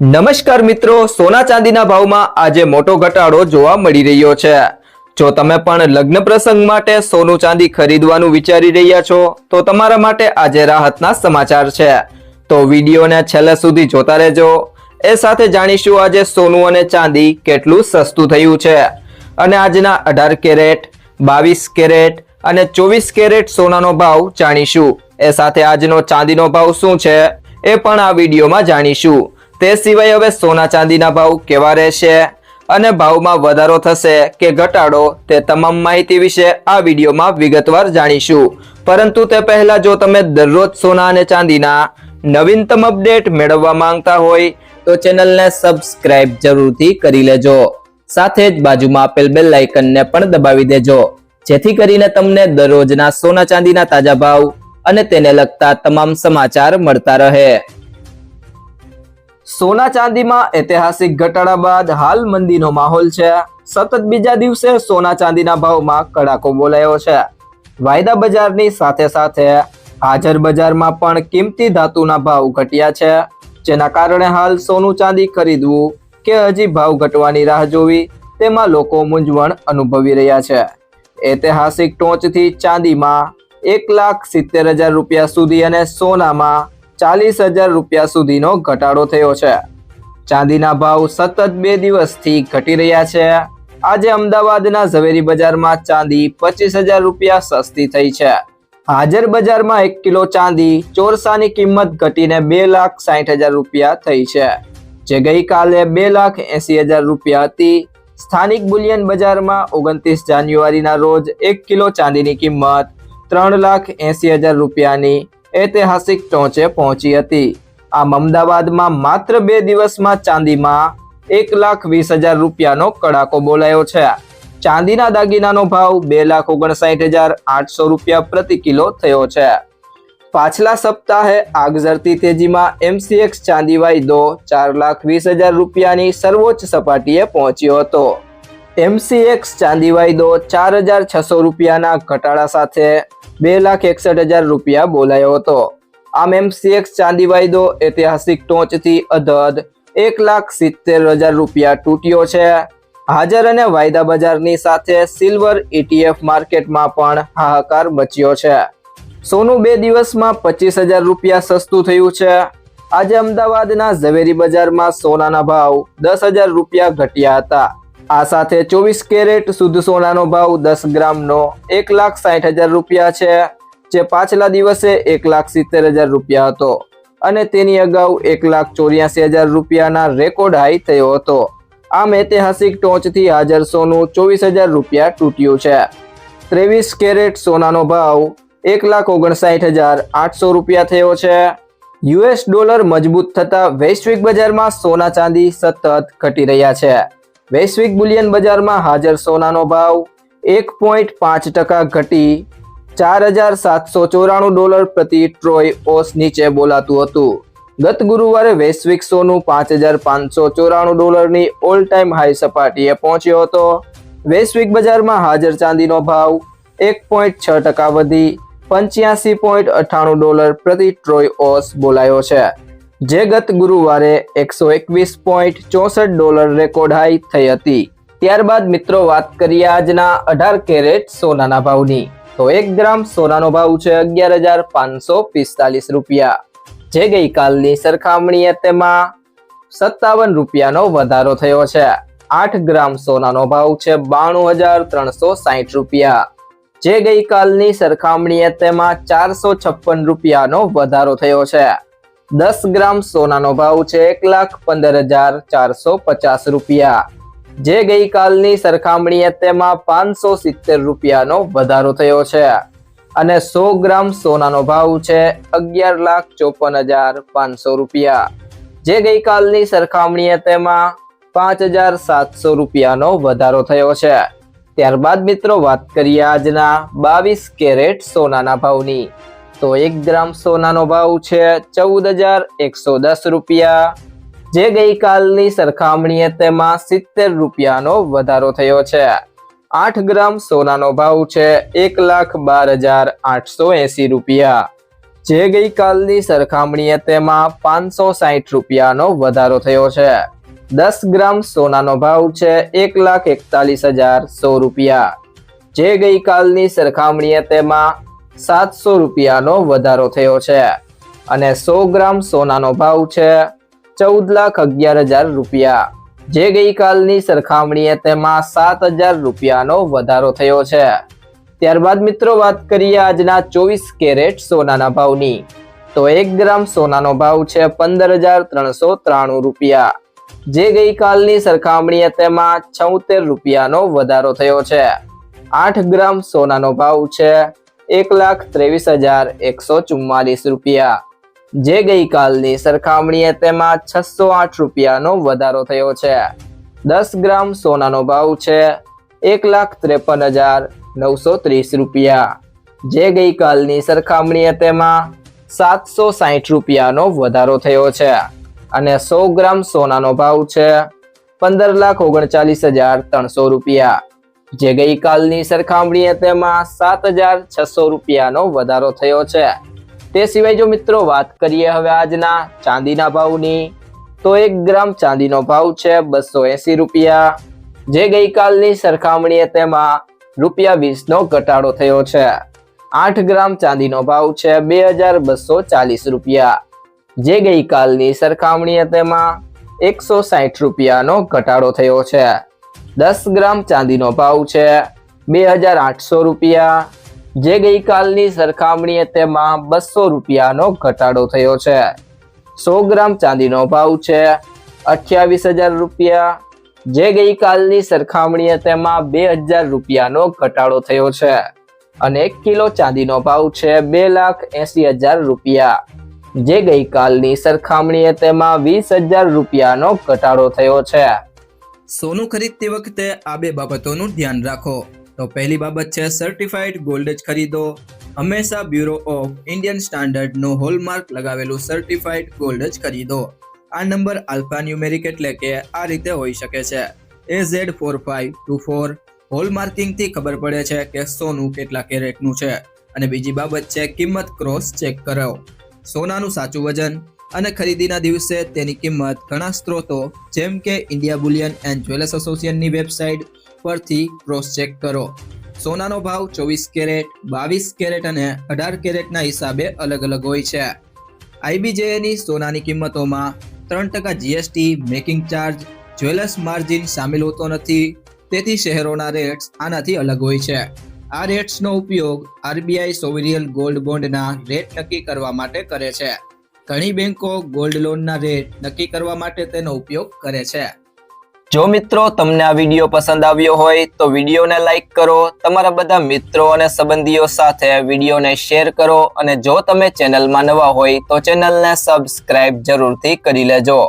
નમસ્કાર મિત્રો, સોના ચાંદીના ભાવમાં આજે મોટો ઘટાડો જોવા મળી રહ્યો છે। જો તમે પણ લગ્ન પ્રસંગ માટે સોનું ચાંદી ખરીદવાનું વિચારી રહ્યા છો તો તમારા માટે આજે રાહતના સમાચાર છે। તો વિડીયોને છેલ્લે સુધી જોતા રહેજો। એ સાથે જાણીશું આજે સોનું અને ચાંદી કેટલું સસ્તું થયું છે અને આજના 18 કેરેટ, 22 કેરેટ અને 24 કેરેટ સોનાનો ભાવ જાણીશું। એ સાથે આજનો ચાંદીનો ભાવ શું છે એ પણ આ વિડીયોમાં જાણીશું। તે સિવાય હવે સોના ચાંદીના ભાવ કેવા રહેશે અને ભાવમાં વધારો થશે કે ઘટાડો તે તમામ માહિતી વિશે આ વિડીયોમાં વિગતવાર જાણીશું। પરંતુ તે પહેલા જો તમે દરરોજ સોના અને ચાંદીના નવીનતમ અપડેટ મેળવવા માંગતા હોય તો ચેનલને સબસ્ક્રાઇબ જરૂરથી કરી લેજો। સાથે જ બાજુમાં આપેલ બેલ આઇકનને પણ દબાવી દેજો જેથી કરીને તમને દરરોજના સોના ચાંદીના તાજા ભાવ અને તેને લગતા તમામ સમાચાર મળતા રહે। સોના ચાંદીમાં ઐતિહાસિક ઘટાડા બાદ હાલ મંદીનો માહોલ છે। સતત બીજા દિવસે સોના ચાંદીના ભાવમાં કડાકો બોલાયો છે। વાયદા બજારની સાથે સાથે હાજર બજારમાં પણ કિંમતી ધાતુના ભાવ ઘટ્યા છે, જેના કારણે હાલ સોનું ચાંદી ખરીદવું કે હજી ભાવ ઘટવાની રાહ જોવી તેમાં લોકો મૂંઝવણ અનુભવી રહ્યા છે। ઐતિહાસિક ટોચથી ચાંદીમાં 1,70,000 રૂપિયા સુધી અને સોનામાં 40,000 રૂપિયા સુધીનો ઘટાડો થયો છે। ચાંદીના ભાવ સતત 2 દિવસથી ઘટી રહ્યા છે। આજે અમદાવાદના ઝવેરી બજારમાં ચાંદી 25,000 રૂપિયા સસ્તી થઈ છે। હાજર બજારમાં 1 કિલો ચાંદી ચોરસાની કિંમત ઘટીને 2,60,000 રૂપિયા થઈ છે, જે ગઈકાલે 2,80,000 રૂપિયા હતી। સ્થાનિક બુલિયન બજારમાં 29 જાન્યુઆરીના રોજ 1 કિલો ચાંદીની કિંમત 3,80,000 રૂપિયાની ઐતિહાસિક ટોચે પહોંચી હતી। આમ અમદાવાદમાં માત્ર 2 દિવસમાં ચાંદીમાં 1,20,000 રૂપિયાનો કડાકો બોલાયો છે। ચાંદીના દાગીનાનો ભાવ 2,59,800 રૂપિયા પ્રતિ કિલો થયો છે। પાછલા સપ્તાહે આગ ઝરતી તેજીમાં MCX ચાંદી વાયદો 4,20,000 રૂપિયાની સર્વોચ્ચ સપાટીએ પહોંચ્યો હતો। MCX ચાંદી વાયદો 4,600 રૂપિયાના ઘટાડા સાથે 2,61,000 રૂપિયા બોલાયો હતો। આમ MCX ચાંદી વાયદો ઐતિહાસિક ટોચથી અધધ 1,70,000 રૂપિયા તૂટ્યો છે। હાજર અને વાયદા બજારની સાથે સિલ્વર ETF માર્કેટમાં પણ હાહાકાર મચ્યો છે। સોનું 2 દિવસમાં 25,000 રૂપિયા સસ્તું થયું છે। આજે અમદાવાદના ઝવેરી બજારમાં સોનાના ભાવ 10,000 રૂપિયા ઘટ્યા હતા। આ સાથે 24 કેરેટ શુદ્ધ સોનાનો ભાવ 10 ગ્રામનો 1,60,000 રૂપિયા છે, જે પાછલા દિવસે 1,70,000 રૂપિયા હતો અને તેની અગાઉ 1,84,000 રૂપિયાના રેકોર્ડ હાઈ થયો હતો। આમ ઐતિહાસિક ટોચથી હાજર સોનું 24,000 રૂપિયા તૂટ્યું છે। 23 કેરેટ સોનાનો ભાવ 1,59,800 રૂપિયા થયો છે। US ડોલર મજબૂત થતા વૈશ્વિક બજારમાં સોના ચાંદી સતત ઘટી રહ્યા છે। વૈશ્વિક બુલિયન બજારમાં હાજર સોનાનો ભાવ 1.5% ઘટી $4,794 પ્રતિ ટ્રોય ઓસ નીચે બોલાતું હતું। ગત ગુરુવારે વૈશ્વિક સોનું $5,594ની ઓલ ટાઈમ હાઈ સપાટીએ પહોંચ્યો હતો। વૈશ્વિક બજારમાં હાજર ચાંદીનો ભાવ 1.6% વધી $85.98 પ્રતિ ટ્રોય ઓસ બોલાયો છે, જે ગત ગુરુવારે $121.64 રેકોર્ડ હાઈ થઈ હતી। ત્યારબાદ મિત્રો વાત કરીએ આજના 18 કેરેટ સોનાના ભાવની, તો 1 ગ્રામ સોનાનો ભાવ છે 11,545 રૂપિયા, જે ગઈકાલની સરખામણીએ તેમાં 57 રૂપિયાનો વધારો થયો છે। 8 ગ્રામ સોનાનો ભાવ છે 92,360 રૂપિયા, જે ગઈકાલની સરખામણીએ તેમાં 456 રૂપિયાનો વધારો થયો છે। 10 ગ્રામ સોનાનો ભાવ છે 1,15,450 રૂપિયા, જે ગઈકાલની સરખામણીએ તેમાં 570 રૂપિયાનો વધારો થયો છે અને 100 ગ્રામ સોનાનો ભાવ છે 11,54,500 રૂપિયા, જે ગઈકાલની સરખામણીએ તેમાં 5,700 રૂપિયાનો વધારો થયો છે। ત્યારબાદ મિત્રો વાત કરીએ આજના 22 કેરેટ સોનાના ભાવની, તો 1 ગ્રામ સોનાનો ભાવ છે 14,110 રૂપિયા, જે ગઈકાલની સરખામણીએ તેમાં 70 રૂપિયાનો વધારો થયો છે। 8 ગ્રામ સોનાનો ભાવ છે 1,12,880 રૂપિયા, જે ગઈકાલની સરખામણીએ તેમાં 560 રૂપિયાનો વધારો થયો છે. 10 ગ્રામ સોનાનો ભાવ છે 1,41,100 રૂપિયા. જે ગઈકાલની સરખામણીએ તેમાં 700 રૂપિયાનો વધારો થયો છે અને 100 ગ્રામ સોનાનો ભાવ છે 14,11,000 રૂપિયા. જે ગઈકાલની સરખામણીએ તેમાં 7,000 રૂપિયાનો વધારો થયો છે. ત્યારબાદ મિત્રો વાત કરીએ આજના 24 કેરેટ સોનાના ભાવની, તો 1 ગ્રામ સોનાનો ભાવ છે 15,393 રૂપિયા. જે ગઈકાલની સરખામણીએ તેમાં 76 રૂપિયાનો વધારો થયો છે. 8 ગ્રામ સોનાનો ભાવ છે 1,23,144 રૂપિયા. જે ગઈકાલની સરખામણીએ તેમાં 608 રૂપિયાનો વધારો થયો છે. 10 ગ્રામ સોનાનો ભાવ છે 1,53,930 રૂપિયા. જે ગઈકાલની સરખામણીએ તેમાં 760 રૂપિયાનો વધારો થયો છે અને 100 ગ્રામ સોનાનો ભાવ છે 15,39,300 રૂપિયા. જે ગઈકાલની સરખામણીએ તેમાં 7,600 રૂપિયાનો વધારો થયો છે. તે સિવાય જો મિત્રો વાત કરીએ હવે આજના ચાંદીના ભાવની, તો 1 ગ્રામ ચાંદીનો ભાવ છે 280 રૂપિયા. જે ગઈકાલની સરખામણીએ તેમાં ₹20નો ઘટાડો થયો છે. 8 ગ્રામ ચાંદીનો ભાવ છે 2,240 રૂપિયા. જે ગઈકાલની સરખામણીએ તેમાં 160 રૂપિયાનો ઘટાડો થયો છે. 10 ગ્રામ ચાંદીનો ભાવ છે 2,800 રૂપિયા. જે ગઈકાલની સરખામણીએ તેમાં 200 રૂપિયાનો ઘટાડો થયો છે. 100 ગ્રામ ચાંદીનો ભાવ છે 28,000 રૂપિયા. જે ગઈકાલની સરખામણીએ તેમાં 2,000 રૂપિયાનો ઘટાડો થયો છે અને 1 કિલો ચાંદીનો ભાવ છે 2,80,000 રૂપિયા. જે ગઈકાલની સરખામણીએ તેમાં 20,000 રૂપિયાનો ઘટાડો થયો છે. સોનું ખરીદતી વખતે આ બે બાબતોનું ધ્યાન રાખો. તો પહેલી બાબત છે સર્ટિફાઈડ ગોલ્ડ જ ખરીદો. હંમેશા બ્યુરો ઓફ ઇન્ડિયન સ્ટાન્ડર્ડનો હોલમાર્ક લગાવેલું સર્ટિફાઈડ ગોલ્ડ જ ખરીદો. આ નંબર આલ્ફા ન્યુમેરિક એટલે કે આ રીતે હોઈ શકે છે AZ4524. હોલમાર્કિંગથી ખબર પડે છે કે સોનું કેટલા કેરેટનું છે. અને બીજી બાબત છે કિંમત ક્રોસ ચેક કરો. સોનાનું સાચું વજન અને ખરીદીના દિવસે તેની કિંમત ઘણા સ્ત્રોતો જેમ કે ઇન્ડિયા બુલિયન એન્ડ જ્વેલર્સ એસોસિએશનની વેબસાઇટ પરથી ક્રોસ ચેક કરો. સોનાનો ભાવ 24 કેરેટ, 22 કેરેટ અને 18 કેરેટના હિસાબે અલગ અલગ હોય છે. IBJની સોનાની કિંમતોમાં 3% GST, making charge, jewellers margin સામેલ હોતો નથી. તેથી શહેરોના રેટ્સ આનાથી અલગ હોય છે. આ રેટ્સનો ઉપયોગ RBI સોવરિયન ગોલ્ડ બોન્ડના રેટ નક્કી કરવા માટે કરે છે. ઘણી બેંકો ગોલ્ડ લોનના રેટ નક્કી કરવા માટે તેનો ઉપયોગ કરે છે. જો મિત્રો તમને આ વિડીયો પસંદ આવ્યો હોય તો વિડીયોને લાઈક કરો, તમારા બધા મિત્રો અને સંબંધીઓ સાથે વિડીયોને શેર કરો અને જો તમે ચેનલમાં નવા હોય તો ચેનલને સબસ્ક્રાઇબ જરૂરથી કરી લેજો.